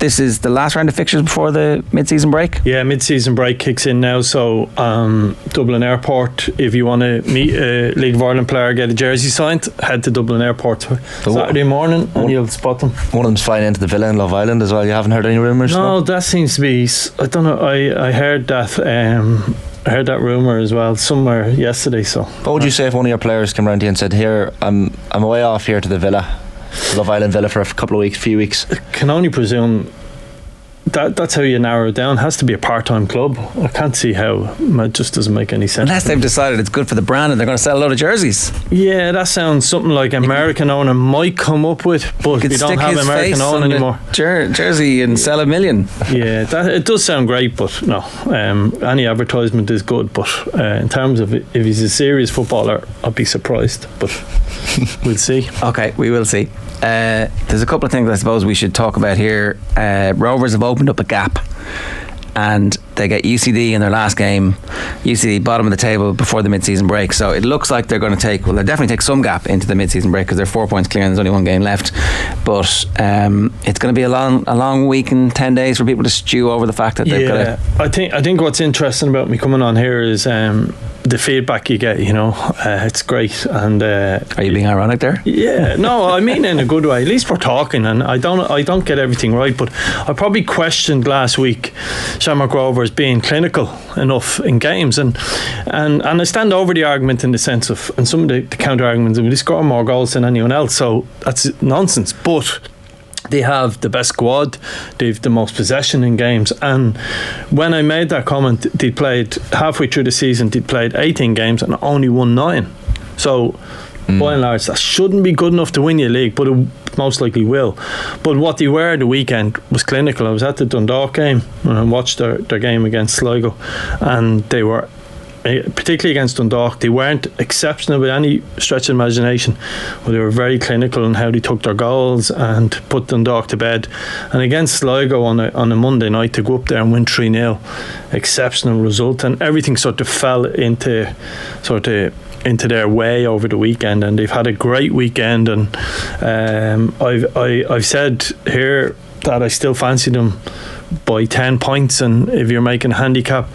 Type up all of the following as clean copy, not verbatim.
this is the last round of fixtures before the mid-season break? Yeah, mid-season break kicks in now, so Dublin Airport, if you want to meet a League of Ireland player, get a jersey signed, head to Dublin Airport Saturday morning and you'll spot them. One of them's flying into the Villa in Love Island as well. You haven't heard any rumours? No, that seems to be, I don't know, I heard that I heard that rumour as well somewhere yesterday. So what would you say if one of your players came around to you and said, here, I'm away off here to the Villa, Love Island Villa, for a few weeks? I can only presume that's how you narrow it down. It has to be a part-time club. I can't see how. It just doesn't make any sense. Unless they've decided it's good for the brand and they're going to sell a lot of jerseys. Yeah, that sounds something like American owner might come up with, but we don't have American owner anymore. Jersey and sell 1 million. Yeah, it does sound great, but no, any advertisement is good, but in terms of if he's a serious footballer, I'd be surprised, but we'll see. Okay, we will see. There's a couple of things I suppose we should talk about here. Rovers have opened up a gap and they get UCD in their last game. UCD bottom of the table before the mid-season break, so it looks like they're going to they'll definitely take some gap into the mid-season break because they're 4 points clear and there's only one game left, but it's going to be a long week and 10 days for people to stew over the fact that they've got to... I think what's interesting about me coming on here is the feedback you get, it's great. And are you being ironic there? Yeah, no, I mean in a good way. At least we're talking, and I don't get everything right, but I probably questioned last week Shamrock Rovers being clinical enough in games, and I stand over the argument in the sense of, and some of the counter arguments, they score more goals than anyone else, so that's nonsense. But they have the best squad, they've the most possession in games, and when I made that comment, they played halfway through the season, they played 18 games and only won 9. So by and large, that shouldn't be good enough to win your league, but it most likely will. But what they were the weekend was clinical. I was at the Dundalk game and I watched their game against Sligo, and they were, particularly against Dundalk, they weren't exceptional with any stretch of imagination, but they were very clinical in how they took their goals and put Dundalk to bed. And against Sligo on a Monday night, to go up there and win 3-0, exceptional result, and everything sort of fell into their way over the weekend, and they've had a great weekend. And I've said here that I still fancy them by 10 points, and if you're making a handicap,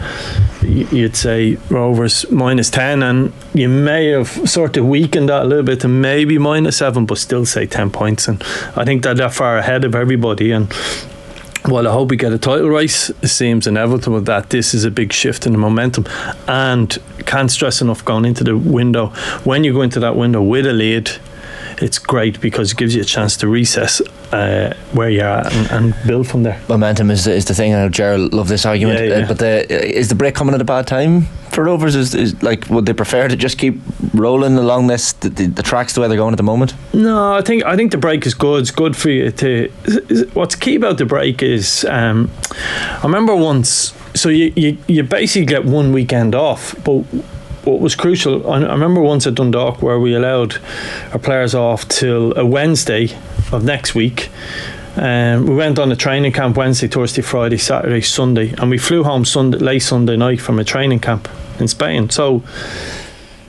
you'd say Rovers -10, and you may have sort of weakened that a little bit to maybe -7, but still say 10 points, and I think they're far ahead of everybody. And while I hope we get a title race, it seems inevitable that this is a big shift in the momentum, and can't stress enough going into the window, when you go into that window with a lead, it's great because it gives you a chance to recess where you're at and build from there. Momentum is the thing. I know Gerald loved this argument, but is the break coming at a bad time for Rovers? Is like, would they prefer to just keep rolling along the tracks the way they're going at the moment? No, I think the break is good. It's good for you to. What's key about the break is, I remember once. So you basically get 1 weekend off, but what was crucial, I remember once at Dundalk where we allowed our players off till a Wednesday of next week. We went on a training camp Wednesday, Thursday, Friday, Saturday, Sunday, and we flew home late Sunday night from a training camp in Spain. So,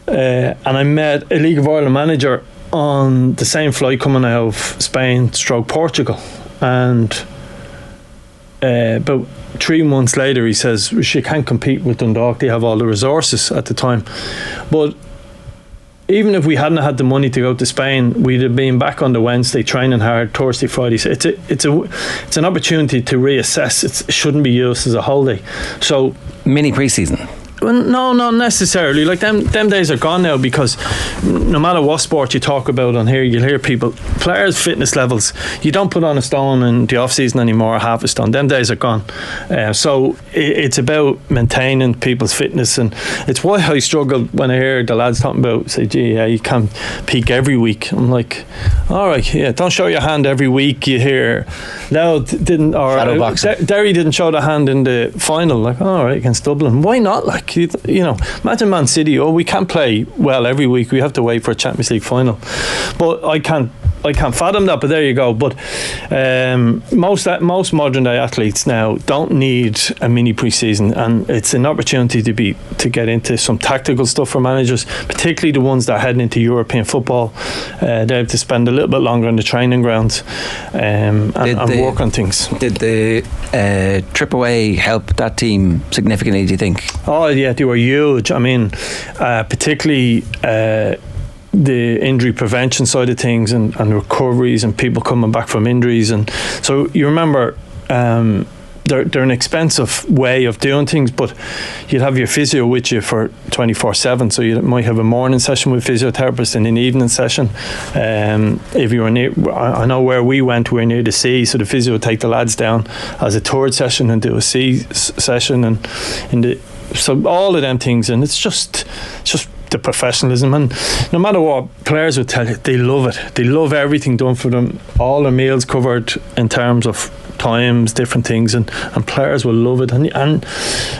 and I met a League of Ireland manager on the same flight coming out of Spain / Portugal, and about 3 months later he says she can't compete with Dundalk, they have all the resources at the time. But even if we hadn't had the money to go to Spain, we'd have been back on the Wednesday training hard, Thursday, Friday. So it's an opportunity to reassess. It shouldn't be used as a holiday. So mini pre-season. Well, no, not necessarily. Like them days are gone now, because no matter what sport you talk about on here, you'll hear players' fitness levels. You don't put on a stone in the off season anymore, half a stone. Them days are gone. So it's about maintaining people's fitness, and it's why I struggle when I hear the lads talking about, say, gee, yeah, you can't peak every week. I'm like, all right, yeah, don't show your hand every week. You hear, no, didn't, or Derry didn't show the hand in the final. Like, all right, against Dublin, why not? Like, you know, imagine Man City, we can't play well every week, we have to wait for a Champions League final. But I I can't fathom that, but there you go. But most modern day athletes now don't need a mini pre-season, and it's an opportunity to get into some tactical stuff for managers, particularly the ones that are heading into European football. They have to spend a little bit longer on the training grounds and work on things. Did the trip away help that team significantly, do you think? Oh yeah, they were huge. I mean, particularly the injury prevention side of things and recoveries and people coming back from injuries. And so you remember they're an expensive way of doing things, but you'd have your physio with you for 24/7, so you might have a morning session with physiotherapist and an evening session. If you were near, I know where we went, we were near the sea, so the physio would take the lads down as a third session and do a sea session, and so all of them things. And it's just the professionalism, and no matter what players would tell you, they love it. They love everything done for them, all their meals covered in terms of times, different things, and players will love it. And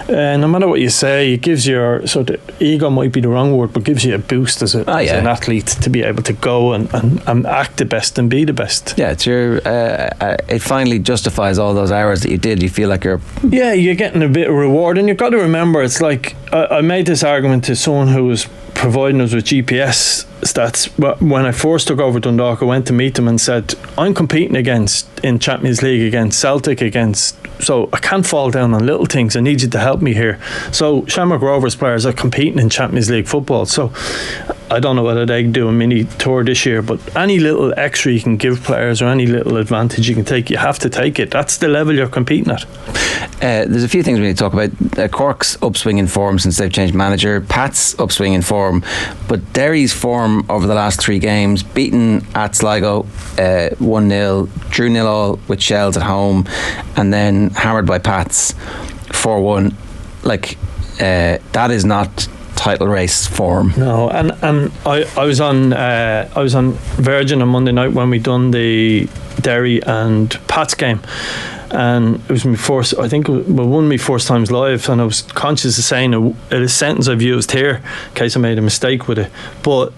no matter what you say, it gives your sort of ego, might be the wrong word, but gives you a boost as an athlete to be able to go and act the best and be the best. Yeah, it's it finally justifies all those hours that you did. You feel like you're getting a bit of reward. And you've got to remember, it's like I made this argument to someone who was providing us with GPS stats. When I first took over Dundalk, I went to meet them and said, I'm competing in Champions League against Celtic, so I can't fall down on little things. I need you to help me here. So Shamrock Rovers players are competing in Champions League football, so I don't know whether they do a mini tour this year, but any little extra you can give players or any little advantage you can take, you have to take it. That's the level you're competing at. There's a few things we need to talk about. Cork's upswing in form since they've changed manager, Pat's upswing in form, but Derry's form over the last 3 games: beaten at Sligo 1-0, drew 0-0 with Shells at home, and then hammered by Pats 4-1. That is not title race form. No, and I was on Virgin on Monday night when we done the Derry and Pats game, and it was my first, I think one of my first times live, and I was conscious of saying a sentence I've used here in case I made a mistake with it, but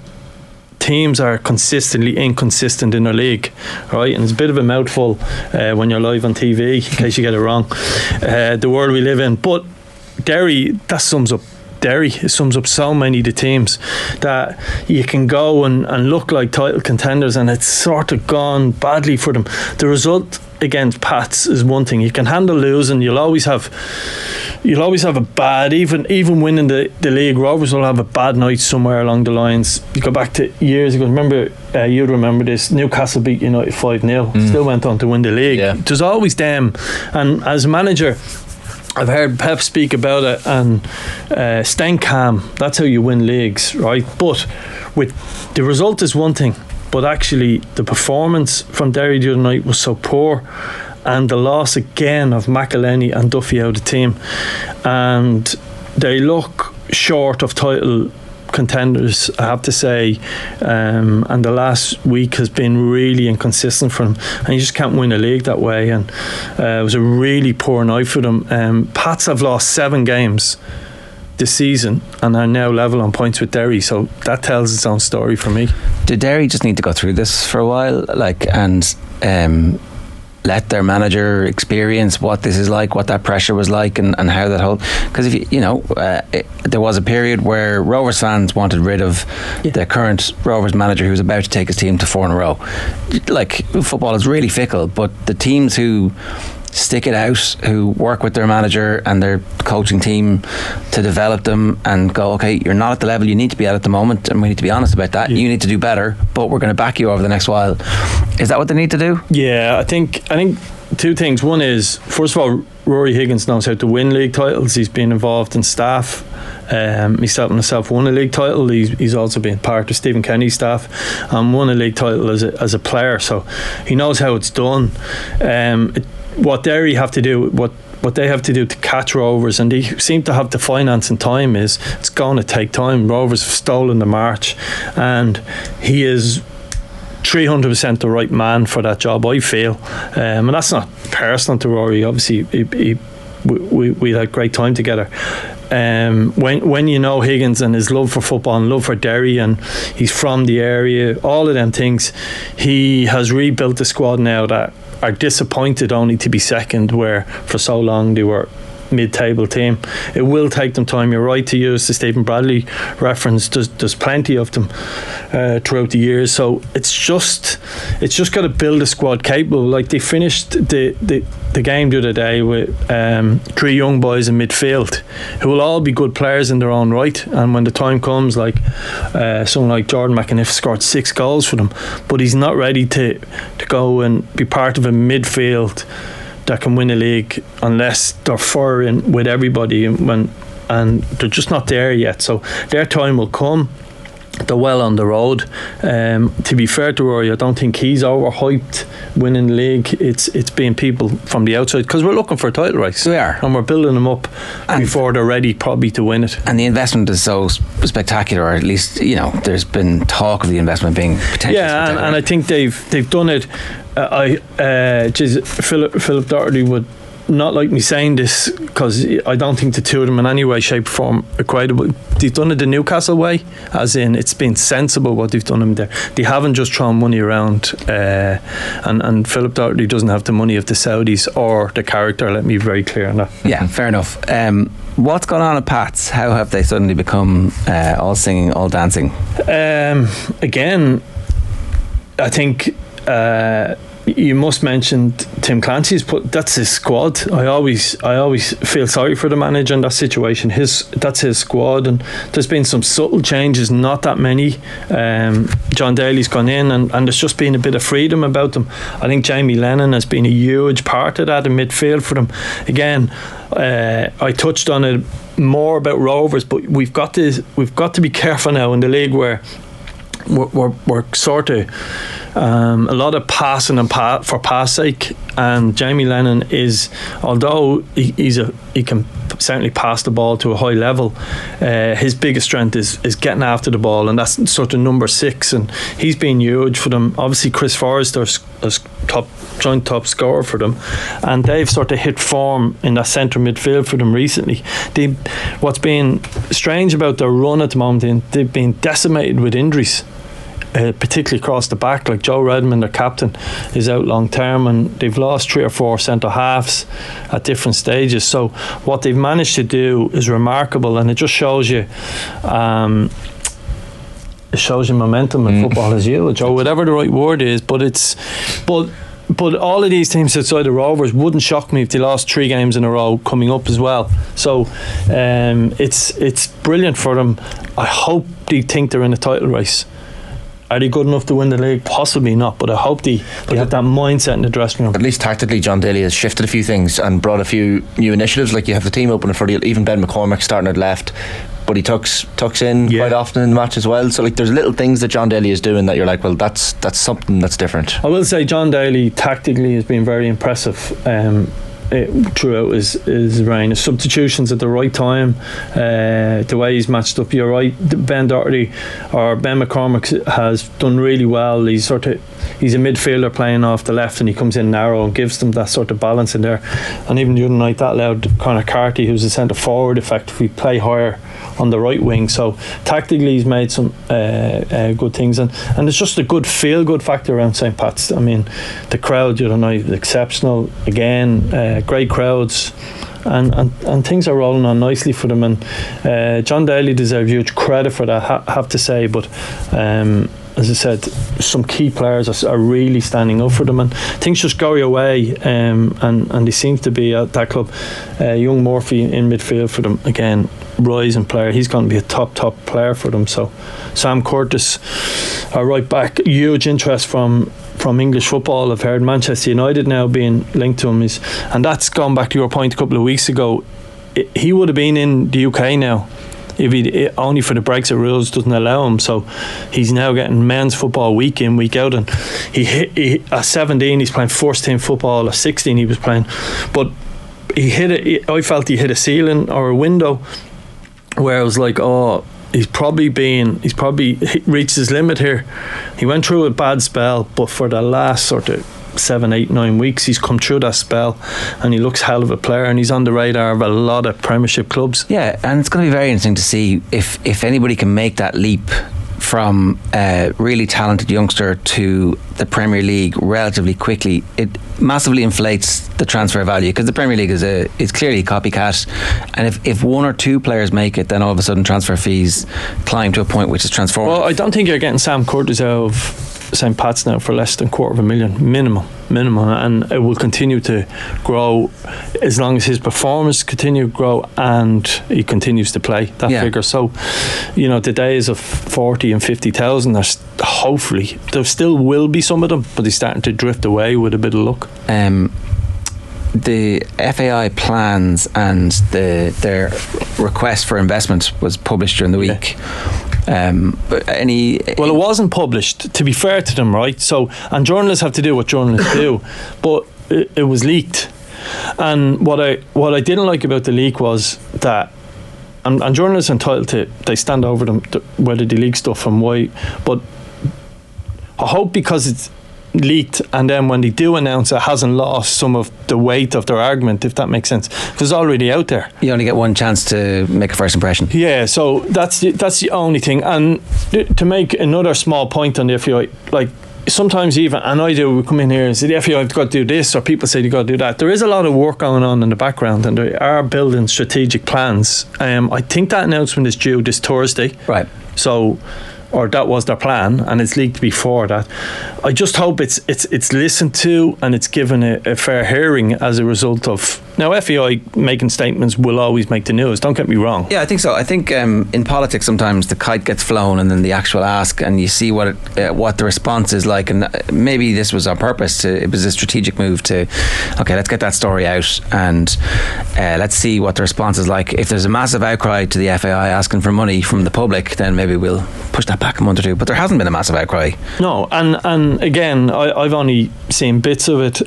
teams are consistently inconsistent in their league, right? And it's a bit of a mouthful when you're live on TV in case you get it wrong, the world we live in. But Derry, that sums up Derry. It sums up so many of the teams that you can go and look like title contenders, and it's sort of gone badly for them. The result against Pats is one thing. You can handle losing. You'll always have a bad, even winning the league. Rovers will have a bad night somewhere along the lines. You go back to years ago. Remember, you'd remember this. Newcastle beat United 5-0. Still went on to win the league. Yeah. There's always them. And as a manager, I've heard Pep speak about it, and staying calm, that's how you win leagues, right? But with the result is one thing, but actually the performance from Derry the other night was so poor, and the loss again of McElhenney and Duffy out of the team, and they look short of title contenders, I have to say, and the last week has been really inconsistent for them, and you just can't win a league that way. And it was a really poor night for them. Pats have lost 7 games this season and are now level on points with Derry, so that tells its own story for me. Did Derry just need to go through this for a while, and let their manager experience what this is like, what that pressure was like, and how that whole, because if there was a period where Rovers fans wanted rid of the current Rovers manager who was about to take his team to 4 in a row. Like, football is really fickle, but the teams who stick it out, who work with their manager and their coaching team to develop them and go, okay, you're not at the level you need to be at the moment, and we need to be honest about that. You need to do better, but we're going to back you over the next while. Is that what they need to do? Yeah, I think 2 things. One is, first of all, Rory Higgins knows how to win league titles. He's been involved in staff. He's helped himself won a league title. He's also been part of Stephen Kenny's staff and won a league title as a player, so he knows how it's done. What Derry have to do, what they have to do to catch Rovers, and they seem to have the finance and time, is it's going to take time. Rovers have stolen the march, and he is 300% the right man for that job, I feel, and that's not personal to Rory. Obviously we had great time together. when you know Higgins and his love for football and love for Derry, and he's from the area, all of them things, he has rebuilt the squad now that are disappointed only to be second, where for so long they were mid-table team. It will take them time. You're right to use the Stephen Bradley reference. There's plenty of them throughout the years, so it's just got to build a squad capable. Like, they finished the game the other day with 3 young boys in midfield who will all be good players in their own right, and when the time comes, like someone like Jordan McAniff scored 6 goals for them, but he's not ready to go and be part of a midfield that can win a league unless they're firing with everybody, and they're just not there yet. So their time will come. They're well on the road. To be fair to Rory, I don't think he's overhyped winning the league. It's being people from the outside, because we're looking for a title race. We are, and we're building them up before they're ready probably to win it. And the investment is so spectacular, or at least, there's been talk of the investment being potentially spectacular. And I think they've done it. Philip Doherty would not like me saying this, because I don't think the two of them in any way, shape or form equatable. They've done it the Newcastle way, as in it's been sensible what they've done in there. They haven't just thrown money around, and Philip Doherty doesn't have the money of the Saudis or the character, let me be very clear on that. Yeah, fair enough. What's gone on at Pats? How have they suddenly become all singing, all dancing? Again, I think you must mention Tim Clancy's that's his squad. I always feel sorry for the manager in that situation. That's his squad, and there's been some subtle changes, not that many. John Daly's gone in, and there's just been a bit of freedom about them. I think Jamie Lennon has been a huge part of that in midfield for them. Again, I touched on it more about Rovers, but we've got to be careful now in the league where we're sort of a lot of passing and for pass sake, and Jamie Lennon is, although he can certainly pass the ball to a high level, his biggest strength is getting after the ball, and that's sort of number 6, and he's been huge for them. Obviously Chris Forrester's joint top scorer for them, and they've sort of hit form in that centre midfield for them recently. What's been strange about their run at the moment, they've been decimated with injuries, particularly across the back. Like Joe Redmond, their captain, is out long term, and they've lost 3 or 4 centre halves at different stages. So what they've managed to do is remarkable, and it just shows you momentum in football is huge, or whatever the right word is. But all of these teams outside the Rovers wouldn't shock me if they lost 3 games in a row coming up as well. So it's brilliant for them. I hope they think they're in a title race. Are they good enough to win the league? Possibly not, but I hope they have that mindset in the dressing room. At least tactically, John Daly has shifted a few things and brought a few new initiatives. Like, you have the team opener for even Ben McCormick starting at left, but he tucks in quite often in the match as well. So, like, there's little things that John Daly is doing that you're like, well, that's something that's different. I will say John Daly tactically has been very impressive throughout his reign. His substitutions at the right time, the way he's matched up. You're right, Ben Doherty or Ben McCormick has done really well. He's a midfielder playing off the left, and he comes in narrow and gives them that sort of balance in there. And even the other night, that allowed Conor Carty, who's a centre forward, effectively play higher on the right wing. So tactically he's made some good things, and it's just a good feel good factor around St. Pat's. I mean, the crowd the other night, exceptional again, great crowds, and things are rolling on nicely for them, and John Daly deserves huge credit for that, have to say. But as I said, some key players are really standing up for them, and things just go your way, and they seem to be at that club. Young Murphy in midfield for them, again, rising player. He's going to be a top player for them. So Sam Curtis, right back, huge interest from English football. I've heard Manchester United now being linked to him, and that's gone back to your point a couple of weeks ago. He would have been in the UK now if he only for the Brexit rules doesn't allow him. So he's now getting men's football week in, week out, and he at 17 he's playing first team football. At 16 he was playing, but I felt he hit a ceiling or a window where I was like, oh, he's probably reached his limit here. He went through a bad spell, but for the last sort of 7, 8, 9 weeks. He's come through that spell and he looks hell of a player, and he's on the radar of a lot of Premiership clubs. Yeah, and it's going to be very interesting to see if anybody can make that leap from a really talented youngster to the Premier League relatively quickly. It massively inflates the transfer value, because the Premier League is clearly a copycat, and if one or two players make it, then all of a sudden transfer fees climb to a point which is transformative. Well, I don't think you're getting Sam Curtis out of St. Pat's now for less than $250,000 minimum, and it will continue to grow as long as his performance continue to grow and he continues to play that figure. So, the days of 40 and 50,000 are hopefully, there still will be some of them, but they're starting to drift away with a bit of luck. The FAI plans and their request for investment was published during the week. Well, it wasn't published, to be fair to them, right? So, and journalists have to do what journalists do, but it was leaked. And what I didn't like about the leak was that, and journalists are entitled to, they stand over them whether they leak stuff and why, but I hope because it's leaked, and then when they do announce it, hasn't lost some of the weight of their argument, if that makes sense, because it's already out there. You only get one chance to make a first impression. Yeah, so that's the only thing. And to make another small point on the FAI, like sometimes even, and I do, we come in here and say the FAI have got to do this, or people say they've got to do that. There is a lot of work going on in the background, and they are building strategic plans. I think that announcement is due this Thursday. Right. So, or that was their plan, and it's leaked before that. I just hope it's listened to and it's given a fair hearing as a result of. Now, FAI making statements will always make the news, don't get me wrong. Yeah, I think so. I think in politics sometimes the kite gets flown and then the actual ask, and you see what the response is like, and maybe this was on purpose. It was a strategic move to, okay, let's get that story out and let's see what the response is like. If there's a massive outcry to the FAI asking for money from the public, then maybe we'll push that back a month or two, but there hasn't been a massive outcry. No, and again, I've only seen bits of it.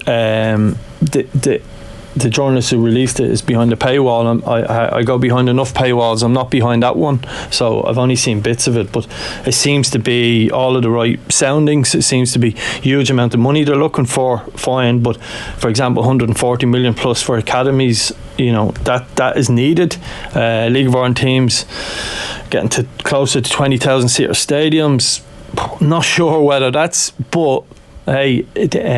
The journalist who released it is behind the paywall. I go behind enough paywalls. I'm not behind that one, so I've only seen bits of it, but it seems to be all of the right soundings. It seems to be huge amount of money they're looking for, fine, but for example 140 million plus for academies, that is needed. League of Ireland teams getting to closer to 20,000 seater stadiums. Not sure whether that's, but hey,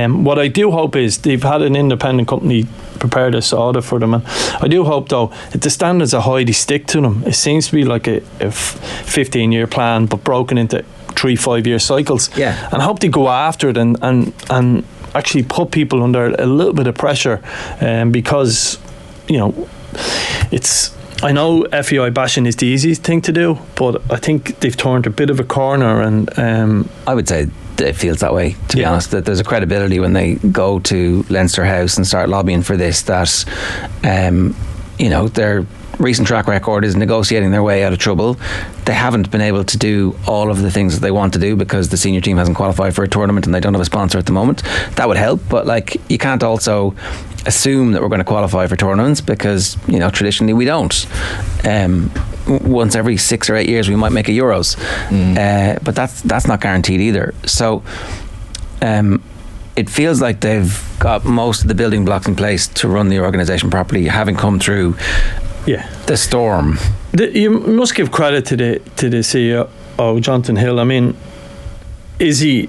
what I do hope is they've had an independent company prepare this audit for them, and I do hope though if the standards are high, they stick to them. It seems to be like a 15-year plan but broken into 3-5 year cycles. Yeah. And I hope they go after it and actually put people under a little bit of pressure, because it's, I know FAI bashing is the easiest thing to do, but I think they've turned a bit of a corner, and I would say it feels that way, to be honest, that there's a credibility when they go to Leinster House and start lobbying for this, that their recent track record is negotiating their way out of trouble. They haven't been able to do all of the things that they want to do because the senior team hasn't qualified for a tournament and they don't have a sponsor at the moment. That would help, but you can't also assume that we're going to qualify for tournaments, because traditionally we don't. Once every 6 or 8 years we might make a Euros, but that's not guaranteed either. So it feels like they've got most of the building blocks in place to run the organisation properly, having come through the storm. You must give credit to the CEO, Jonathan Hill. I mean, is he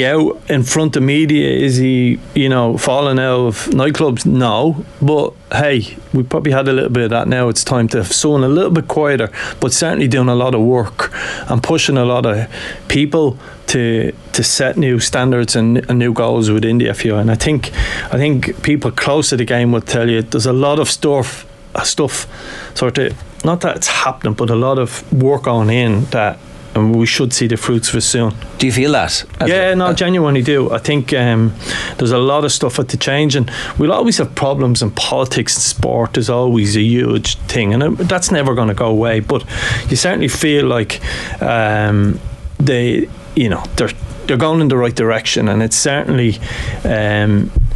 out in front of media? Is he, falling out of nightclubs? No. But hey, we probably had a little bit of that now. It's time to have someone a little bit quieter, but certainly doing a lot of work and pushing a lot of people to set new standards and new goals within the FAI. And I think people close to the game will tell you there's a lot of stuff sort of, not that it's happening, but a lot of work on in that, and we should see the fruits of it soon. Do you feel that? Genuinely do. I think there's a lot of stuff at the change, and we'll always have problems in politics and sport. There's always a huge thing, and that's never going to go away, but you certainly feel like they're going in the right direction, and it's certainly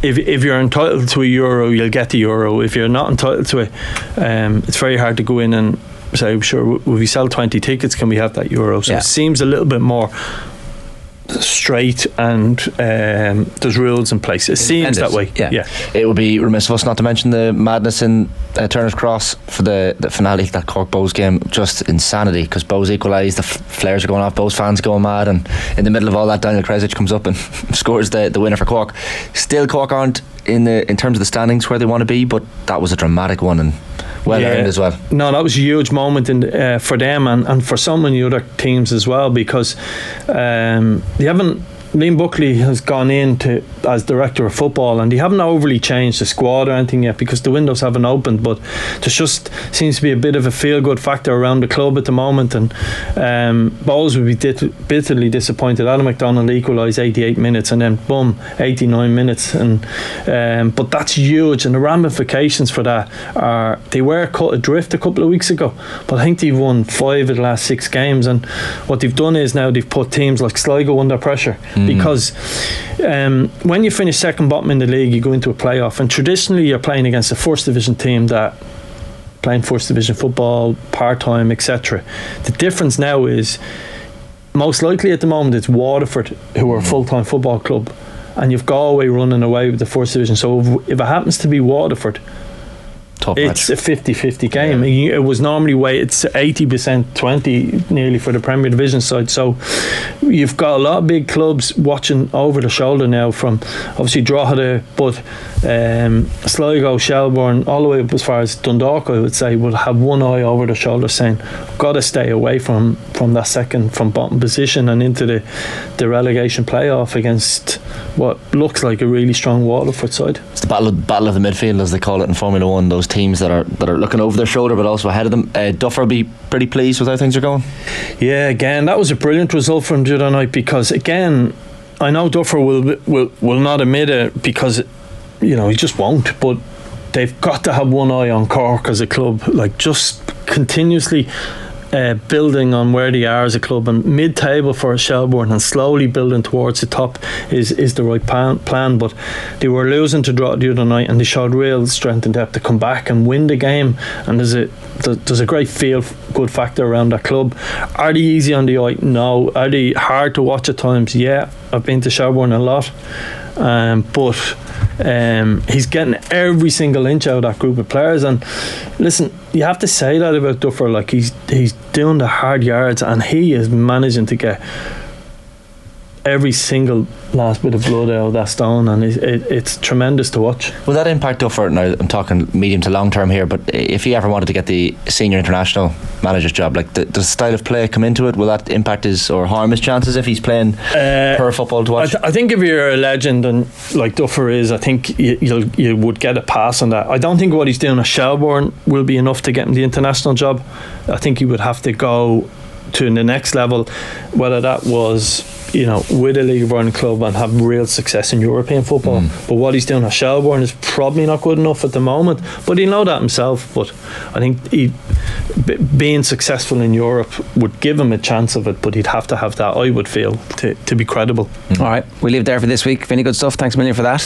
if you're entitled to a Euro, you'll get the Euro. If you're not entitled to it, it's very hard to go in and say, sure, if we sell 20 tickets, can we have that Euro? So it seems a little bit more straight and there's rules in place. It seems that way. Yeah. It would be remiss of us not to mention the madness in Turner's Cross for the finale of that Cork Bows game. Just insanity, because Bows equalised, the flares are going off, Bows fans are going mad, and in the middle of all that, Daniel Kresic comes up and scores the winner for Cork. Still, Cork aren't in terms of the standings where they want to be, but that was a dramatic one and well earned as well. No, that was a huge moment for them and for so many other teams as well, because Liam Buckley has gone in as director of football, and they haven't overly changed the squad or anything yet because the windows haven't opened, but there just seems to be a bit of a feel-good factor around the club at the moment, and Bowles would be bitterly disappointed. Adam McDonald equalised 88 minutes and then boom, 89 minutes, and but that's huge, and the ramifications for that are, they were cut adrift a couple of weeks ago, but I think they've won 5 of the last 6 games, and what they've done is now they've put teams like Sligo under pressure. Because when you finish second bottom in the league, you go into a playoff, and traditionally you're playing against a first division team that playing first division football, part-time, etc. The difference now is most likely at the moment it's Waterford, who are a full-time football club, and you've Galway running away with the first division. So if it happens to be Waterford, it's a 50-50 game. Yeah. It was normally it's 80% 20 nearly for the Premier Division side, so you've got a lot of big clubs watching over the shoulder now, from obviously Drogheda, but Sligo, Shelbourne, all the way up as far as Dundalk, I would say, would have one eye over the shoulder saying, got to stay away from that second from bottom position and into the relegation playoff against what looks like a really strong Waterford side. It's the battle of the midfield, as they call it in Formula 1, those teams that are looking over their shoulder but also ahead of them. Duffer will be pretty pleased with how things are going. Yeah, again, that was a brilliant result from the other night, because again, I know Duffer will not admit it, because he just won't, but they've got to have one eye on Cork as a club, like just continuously building on where they are as a club, and mid-table for Shelbourne and slowly building towards the top is the right plan. But they were losing to Drogheda the other night, and they showed real strength and depth to come back and win the game, and there's a great feel-good factor around that club. Are they easy on the eye? No. Are they hard to watch at times? Yeah, I've been to Shelbourne a lot, but he's getting every single inch out of that group of players. And listen, you have to say that about Duffer, like he's doing the hard yards, and he is managing to get every single last bit of blood out of that stone, and it's tremendous to watch. Will that impact Duffer? Now I'm talking medium to long term here, but if he ever wanted to get the senior international manager's job, like does the style of play come into it? Will that impact his or harm his chances if he's playing per football to watch? I think if you're a legend, and like Duffer is, I think you would get a pass on that. I don't think what he's doing at Shelbourne will be enough to get him the international job. I think he would have to go to the next level, whether that was with a League One club and have real success in European football. But what he's doing at Shelbourne is probably not good enough at the moment, but he'll know that himself. But I think being successful in Europe would give him a chance of it, but he'd have to have that, I would feel, to be credible. Alright, we'll leave it there for this week. Vinny, good stuff, thanks a million for that.